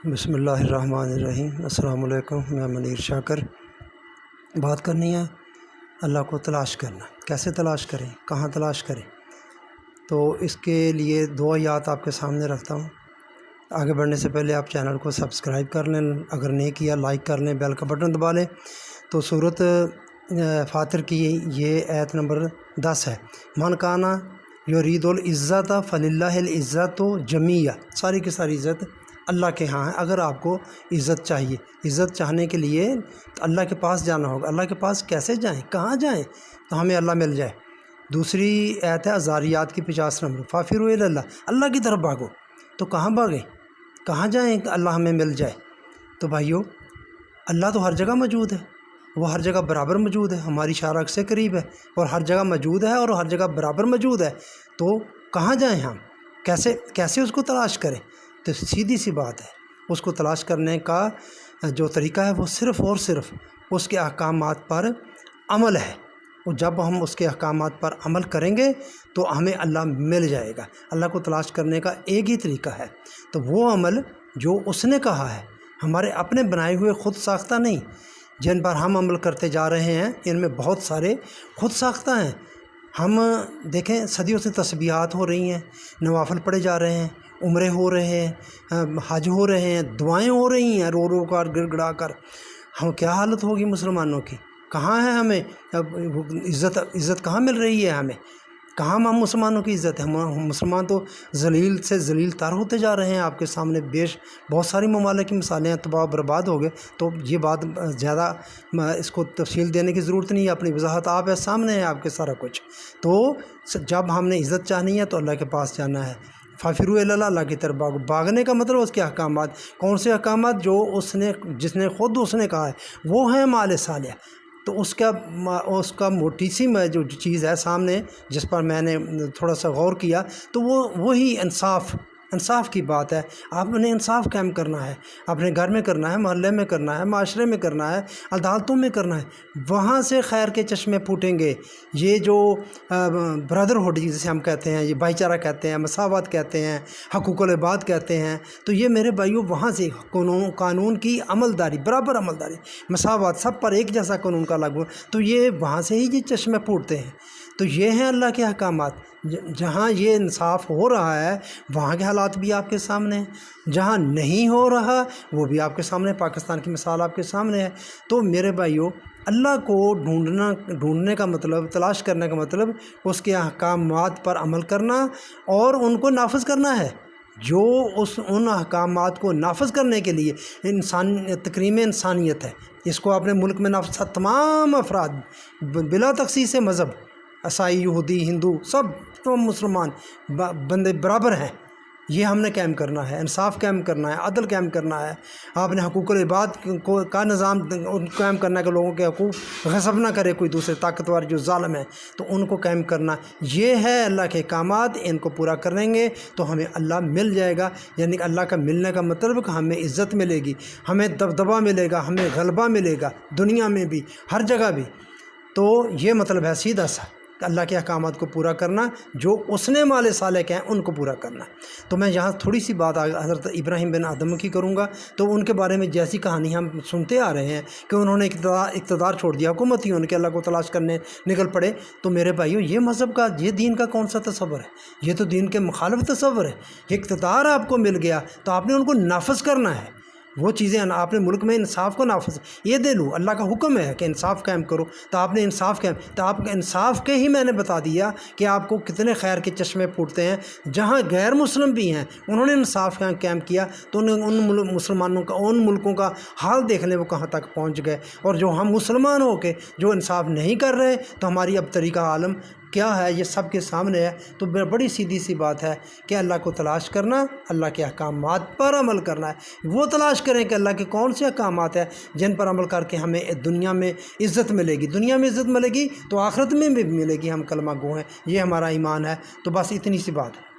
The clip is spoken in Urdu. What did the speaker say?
بسم اللہ الرحمن الرحیم۔ السلام علیکم۔ میں منیر شاکر۔ بات کرنی ہے اللہ کو تلاش کرنا، کیسے تلاش کریں، کہاں تلاش کریں۔ تو اس کے لیے دو آیات آپ کے سامنے رکھتا ہوں۔ آگے بڑھنے سے پہلے آپ چینل کو سبسکرائب کر لیں، اگر نہیں کیا لائک کر لیں، بیل کا بٹن دبا لیں۔ تو سورۃ فاطر کی یہ آیت نمبر 10 ہے۔ من کانا یرید العزت فللہ العزت جمیعا، ساری کی ساری عزت اللہ کے ہاں ہے۔ اگر آپ کو عزت چاہیے، عزت چاہنے کے لیے اللہ کے پاس جانا ہوگا۔ اللہ کے پاس کیسے جائیں، کہاں جائیں تو ہمیں اللہ مل جائے۔ دوسری آیت ہے الذاریات کی 50 نمبر، فافروا الی اللہ، اللہ کی طرف بھاگو۔ تو کہاں بھاگیں، کہاں جائیں کہ اللہ ہمیں مل جائے؟ تو بھائیو، اللہ تو ہر جگہ موجود ہے، وہ ہر جگہ برابر موجود ہے، ہماری شارک سے قریب ہے اور ہر جگہ موجود ہے اور ہر جگہ برابر موجود ہے۔ تو کہاں جائیں ہم، کیسے اس کو تلاش کریں؟ تو سیدھی سی بات ہے، اس کو تلاش کرنے کا جو طریقہ ہے وہ صرف اور صرف اس کے احکامات پر عمل ہے۔ اور جب ہم اس کے احکامات پر عمل کریں گے تو ہمیں اللہ مل جائے گا۔ اللہ کو تلاش کرنے کا ایک ہی طریقہ ہے، تو وہ عمل جو اس نے کہا ہے، ہمارے اپنے بنائے ہوئے خود ساختہ نہیں، جن پر ہم عمل کرتے جا رہے ہیں ان میں بہت سارے خود ساختہ ہیں۔ ہم دیکھیں، صدیوں سے تسبیحات ہو رہی ہیں، نوافل پڑھے جا رہے ہیں، عمرے ہو رہے ہیں، حج ہو رہے ہیں، دعائیں ہو رہی ہیں رو رو کر گڑ گڑا کر۔ ہم کیا حالت ہوگی مسلمانوں کی؟ کہاں ہے ہمیں عزت کہاں مل رہی ہے ہمیں؟ کہاں ہم مسلمانوں کی عزت ہے؟ ہم مسلمان تو ذلیل سے ذلیل تر ہوتے جا رہے ہیں۔ آپ کے سامنے بہت ساری ممالک کی مثالیں ہیں، تباہ برباد ہو گئے۔ تو یہ بات زیادہ اس کو تفصیل دینے کی ضرورت نہیں ہے، اپنی وضاحت آپ ہے، سامنے ہے آپ کے سارا کچھ۔ تو جب ہم نے عزت چاہنی ہے تو اللہ کے پاس جانا ہے۔ فافروا الی اللہ، اللہ کی طرف بھاگو۔ بھاگنے کا مطلب اس کے احکامات، کون سے احکامات؟ جو جس نے خود اس نے کہا ہے، وہ ہیں مال صالح۔ تو اس کا موٹی سی جو چیز ہے سامنے، جس پر میں نے تھوڑا سا غور کیا، تو وہی انصاف کی بات ہے۔ آپ نے انصاف قائم کرنا ہے، اپنے گھر میں کرنا ہے، محلے میں کرنا ہے، معاشرے میں کرنا ہے، عدالتوں میں کرنا ہے۔ وہاں سے خیر کے چشمے پھوٹیں گے۔ یہ جو برادرہڈ جسے ہم کہتے ہیں، یہ بھائی چارہ کہتے ہیں، مساوات کہتے ہیں، حقوق العباد کہتے ہیں، تو یہ میرے بھائیوں وہاں سے قانون کی عملداری، برابر عملداری، مساوات، سب پر ایک جیسا قانون کا لاگو، تو یہ وہاں سے ہی یہ چشمے پھوٹتے ہیں۔ تو یہ ہیں اللہ کے احکامات۔ جہاں یہ انصاف ہو رہا ہے وہاں کے حالات بھی آپ کے سامنے ہیں، جہاں نہیں ہو رہا وہ بھی آپ کے سامنے، پاکستان کی مثال آپ کے سامنے ہے۔ تو میرے بھائیوں، اللہ کو ڈھونڈنے کا مطلب، تلاش کرنے کا مطلب اس کے احکامات پر عمل کرنا اور ان کو نافذ کرنا ہے۔ جو ان احکامات کو نافذ کرنے کے لیے تکریم انسانیت ہے، اس کو اپنے ملک میں نافذ، تمام افراد بلا تخصیص مذہب، عیسائی، یہودی، ہندو، سب تو مسلمان بندے برابر ہیں۔ یہ ہم نے قائم کرنا ہے، انصاف قائم کرنا ہے، عدل قائم کرنا ہے۔ آپ نے حقوق العباد کا نظام قائم کرنا ہے کہ لوگوں کے حقوق غصب نہ کرے کوئی دوسرے طاقتور جو ظالم ہے، تو ان کو قائم کرنا۔ یہ ہے اللہ کے احکامات، ان کو پورا کریں گے تو ہمیں اللہ مل جائے گا۔ یعنی کہ اللہ کا ملنے کا مطلب کہ ہمیں عزت ملے گی، ہمیں دبدبہ ملے گا، ہمیں غلبہ ملے گا، دنیا میں بھی، ہر جگہ بھی۔ تو یہ مطلب ہے سیدھا سا، اللہ کے احکامات کو پورا کرنا، جو اس نے مال صالح کہیں ان کو پورا کرنا۔ تو میں یہاں تھوڑی سی بات حضرت ابراہیم بن آدم کی کروں گا۔ تو ان کے بارے میں جیسی کہانی ہم سنتے آ رہے ہیں کہ انہوں نے اقتدار چھوڑ دیا، حکومتیوں نے، کہ اللہ کو تلاش کرنے نکل پڑے۔ تو میرے بھائیوں، یہ مذہب کا، یہ دین کا کون سا تصور ہے؟ یہ تو دین کے مخالف تصور ہے۔ یہ اقتدار آپ کو مل گیا تو آپ نے ان کو نافذ کرنا ہے۔ وہ چیزیں آپ نے ملک میں انصاف کو نافذ، یہ دے لوں، اللہ کا حکم ہے کہ انصاف قائم کرو، تو آپ نے انصاف قائم، تو آپ انصاف کے ہی میں نے بتا دیا کہ آپ کو کتنے خیر کے چشمے پھوٹتے ہیں۔ جہاں غیر مسلم بھی ہیں انہوں نے انصاف قائم کیا، تو ان مسلمانوں کا، ان ملکوں کا حال دیکھ لیں وہ کہاں تک پہنچ گئے۔ اور جو ہم مسلمان ہو کے جو انصاف نہیں کر رہے، تو ہماری اب طریقہ عالم کیا ہے یہ سب کے سامنے ہے۔ تو بڑی سیدھی سی بات ہے کہ اللہ کو تلاش کرنا، اللہ کے احکامات پر عمل کرنا ہے۔ وہ تلاش کریں کہ اللہ کے کون سے احکامات ہیں جن پر عمل کر کے ہمیں دنیا میں عزت ملے گی، دنیا میں عزت ملے گی تو آخرت میں بھی ملے گی، ہم کلمہ گو ہیں، یہ ہمارا ایمان ہے۔ تو بس اتنی سی بات ہے۔